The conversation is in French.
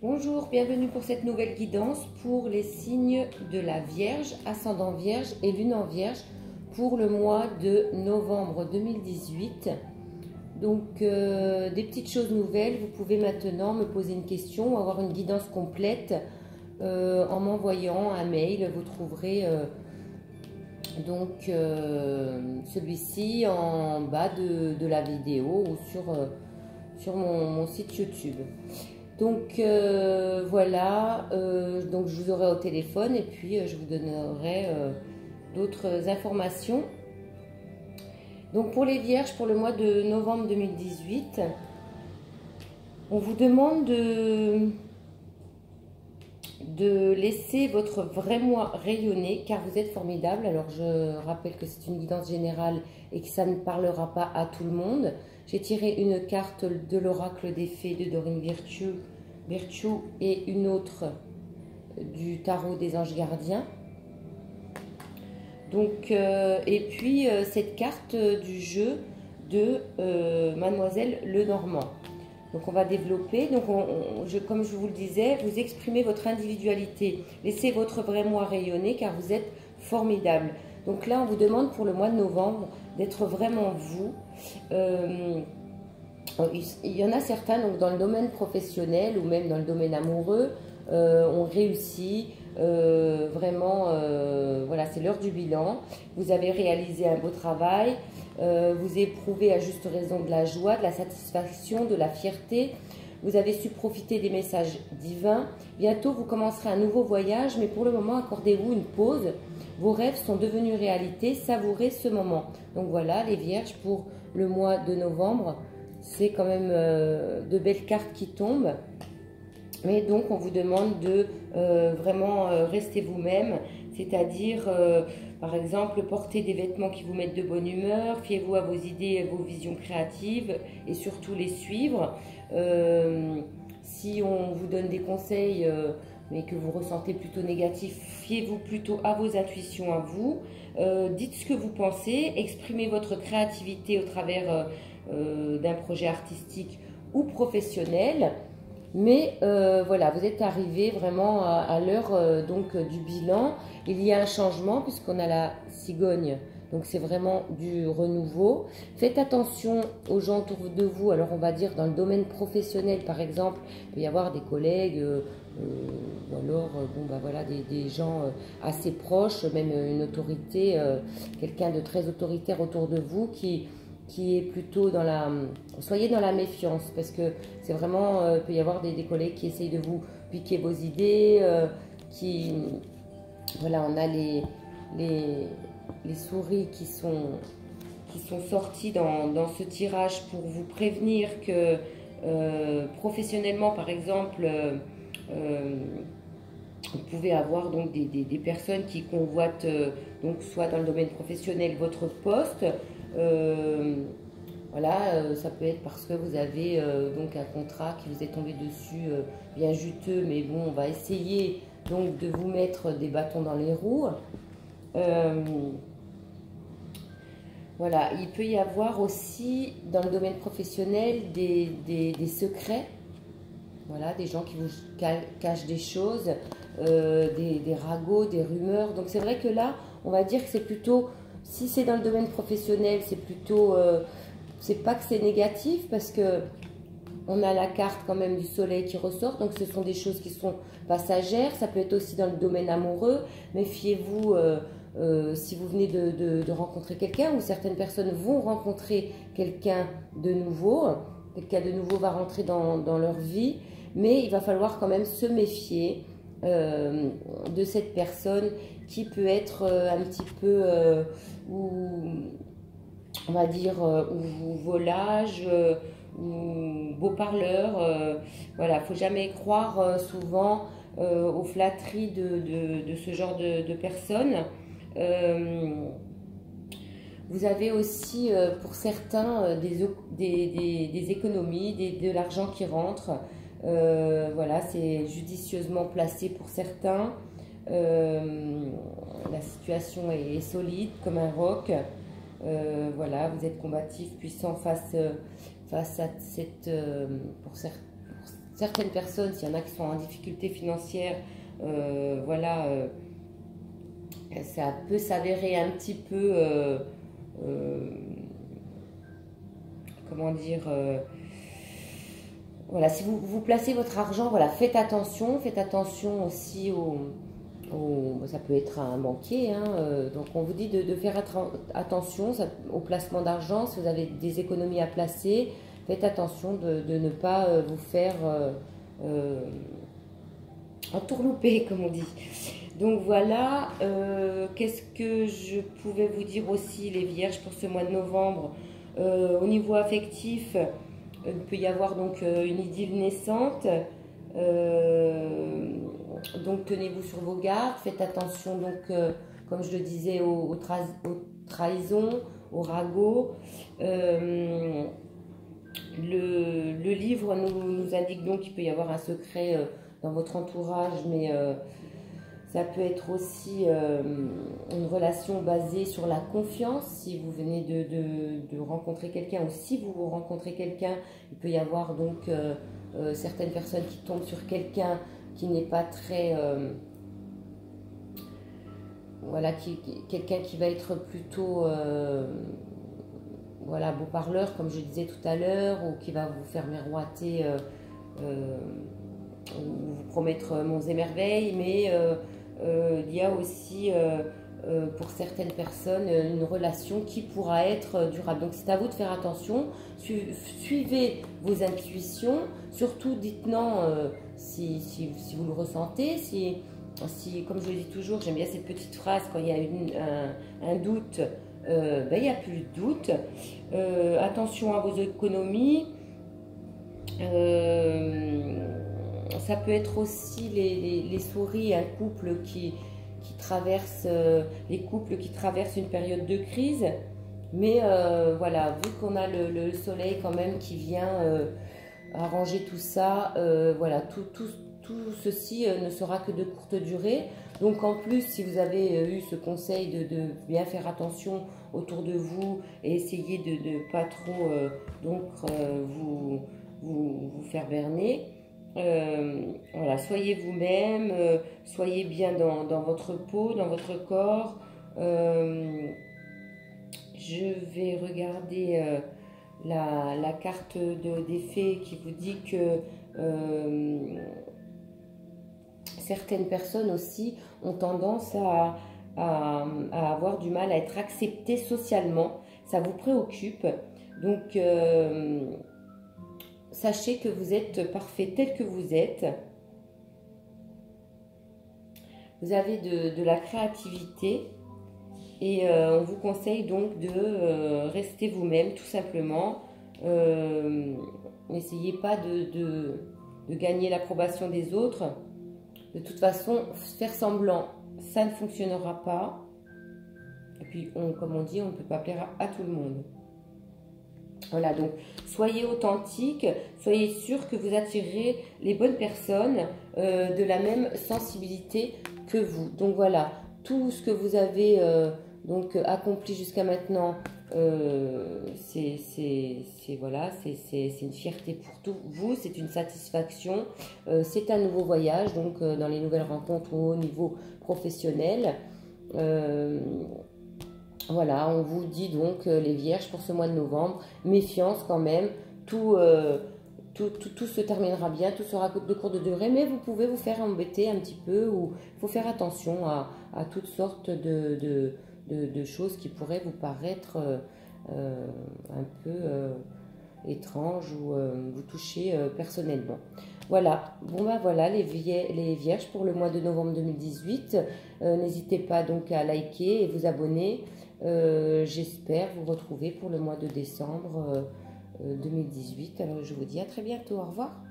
Bonjour, bienvenue pour cette nouvelle guidance pour les signes de la Vierge, ascendant Vierge et lune en Vierge pour le mois de novembre 2018. Donc des petites choses nouvelles, vous pouvez maintenant me poser une question ou avoir une guidance complète en m'envoyant un mail. Vous trouverez celui-ci en bas de la vidéo ou sur mon site YouTube. Donc voilà, donc je vous aurai au téléphone et puis je vous donnerai d'autres informations. Donc pour les Vierges, pour le mois de novembre 2018, on vous demande de laisser votre vrai moi rayonner car vous êtes formidable. Alors je rappelle que c'est une guidance générale et que ça ne parlera pas à tout le monde. J'ai tiré une carte de l'oracle des fées de Dorine Virtue et une autre du tarot des anges gardiens. Donc, et puis cette carte du jeu de Mademoiselle Lenormand. Donc on va développer, donc comme je vous le disais, vous exprimez votre individualité, laissez votre vrai moi rayonner car vous êtes formidable. Donc là on vous demande pour le mois de novembre d'être vraiment vous. Il y en a certains donc dans le domaine professionnel ou même dans le domaine amoureux, on réussit vraiment, voilà, c'est l'heure du bilan. Vous avez réalisé un beau travail, vous éprouvez à juste raison de la joie, de la satisfaction, de la fierté. Vous avez su profiter des messages divins. Bientôt, vous commencerez un nouveau voyage, mais pour le moment, accordez-vous une pause. Vos rêves sont devenus réalité. Savourez ce moment. Donc voilà, les Vierges, pour le mois de novembre, c'est quand même de belles cartes qui tombent. Mais donc, on vous demande de vraiment rester vous-même, c'est-à-dire, par exemple, porter des vêtements qui vous mettent de bonne humeur, fiez-vous à vos idées et vos visions créatives et surtout les suivre. Si on vous donne des conseils, mais que vous ressentez plutôt négatif, fiez-vous plutôt à vos intuitions, à vous. Dites ce que vous pensez, exprimez votre créativité au travers d'un projet artistique ou professionnel. Mais voilà, vous êtes arrivé vraiment à l'heure donc du bilan. Il y a un changement puisqu'on a la cigogne. Donc c'est vraiment du renouveau. Faites attention aux gens autour de vous. Alors on va dire dans le domaine professionnel par exemple, il peut y avoir des collègues ou alors voilà, des gens assez proches, même une autorité, quelqu'un de très autoritaire autour de vous qui est plutôt dans la... Soyez dans la méfiance parce que c'est vraiment... il peut y avoir des collègues qui essayent de vous piquer vos idées, Voilà, on a les souris qui sont sorties dans ce tirage pour vous prévenir que professionnellement, par exemple, vous pouvez avoir donc des personnes qui convoitent, donc soit dans le domaine professionnel, votre poste. Voilà, ça peut être parce que vous avez donc un contrat qui vous est tombé dessus bien juteux, mais bon, on va essayer donc de vous mettre des bâtons dans les roues. Voilà, il peut y avoir aussi dans le domaine professionnel des secrets. Voilà, des gens qui vous cachent des choses, des ragots, des rumeurs. Donc c'est vrai que là, on va dire que c'est plutôt... Si c'est dans le domaine professionnel, c'est plutôt, c'est pas que c'est négatif parce que on a la carte quand même du soleil qui ressort, donc ce sont des choses qui sont passagères. Ça peut être aussi dans le domaine amoureux. Méfiez-vous si vous venez de rencontrer quelqu'un ou certaines personnes vont rencontrer quelqu'un de nouveau. Quelqu'un de nouveau va rentrer dans leur vie, mais il va falloir quand même se méfier de cette personne qui peut être un petit peu, ou on va dire, ou volage, ou beau parleur. Voilà, il ne faut jamais croire souvent aux flatteries de ce genre de personnes. Vous avez aussi pour certains des économies, de l'argent qui rentre. Voilà, c'est judicieusement placé pour certains. La situation est solide comme un roc. Voilà, vous êtes combatif, puissant face à cette, pour certaines personnes, s'il y en a qui sont en difficulté financière, voilà, ça peut s'avérer un petit peu, comment dire, voilà, si vous placez votre argent, voilà, faites attention aussi ça peut être un banquier, hein, donc on vous dit de faire attention au placement d'argent. Si vous avez des économies à placer, faites attention de ne pas vous faire entourlouper, comme on dit. Donc voilà, qu'est-ce que je pouvais vous dire aussi, les vierges, pour ce mois de novembre. Au niveau affectif, il peut y avoir donc une idylle naissante. Donc tenez-vous sur vos gardes, faites attention donc comme je le disais aux trahisons, aux ragots. Le livre nous indique donc qu'il peut y avoir un secret dans votre entourage, mais ça peut être aussi une relation basée sur la confiance. Si vous venez de rencontrer quelqu'un, ou si vous rencontrez quelqu'un, il peut y avoir donc certaines personnes qui tombent sur quelqu'un qui n'est pas très... voilà, quelqu'un qui va être plutôt... voilà, beau parleur, comme je disais tout à l'heure, ou qui va vous faire miroiter, ou vous promettre monts et merveilles, mais il y a aussi... pour certaines personnes, une relation qui pourra être durable. Donc c'est à vous de faire attention, suivez vos intuitions, surtout dites non si vous le ressentez, si, comme je le dis toujours, j'aime bien cette petite phrase, quand il y a un doute, ben, il n'y a plus de doute. Attention à vos économies. Ça peut être aussi les souris, un couple qui traverse, les couples qui traversent une période de crise, mais voilà, vu qu'on a le soleil quand même qui vient arranger tout ça, voilà, tout ceci ne sera que de courte durée. Donc en plus, si vous avez eu ce conseil de bien faire attention autour de vous et essayer de ne pas trop vous faire berner. Voilà, soyez vous-même, soyez bien dans votre peau, dans votre corps. Je vais regarder la carte des fées qui vous dit que certaines personnes aussi ont tendance à avoir du mal à être acceptées socialement. Ça vous préoccupe. Donc, sachez que vous êtes parfait tel que vous êtes. Vous avez de la créativité et on vous conseille donc de rester vous-même tout simplement. N'essayez pas de gagner l'approbation des autres. De toute façon, faire semblant, ça ne fonctionnera pas. Et puis, comme on dit, on ne peut pas plaire à tout le monde. Voilà, donc soyez authentique, soyez sûr que vous attirez les bonnes personnes de la même sensibilité que vous. Donc voilà, tout ce que vous avez donc accompli jusqu'à maintenant, c'est une fierté pour tout vous, c'est une satisfaction, c'est un nouveau voyage, donc dans les nouvelles rencontres ou au niveau professionnel. Voilà, on vous dit donc les vierges pour ce mois de novembre, méfiance quand même, tout se terminera bien, tout sera de courte durée, mais vous pouvez vous faire embêter un petit peu, ou il faut faire attention à toutes sortes de choses qui pourraient vous paraître un peu étranges ou vous toucher personnellement. Voilà, bon ben voilà les vierges pour le mois de novembre 2018. N'hésitez pas donc à liker et vous abonner. J'espère vous retrouver pour le mois de décembre 2018. Alors je vous dis à très bientôt, au revoir.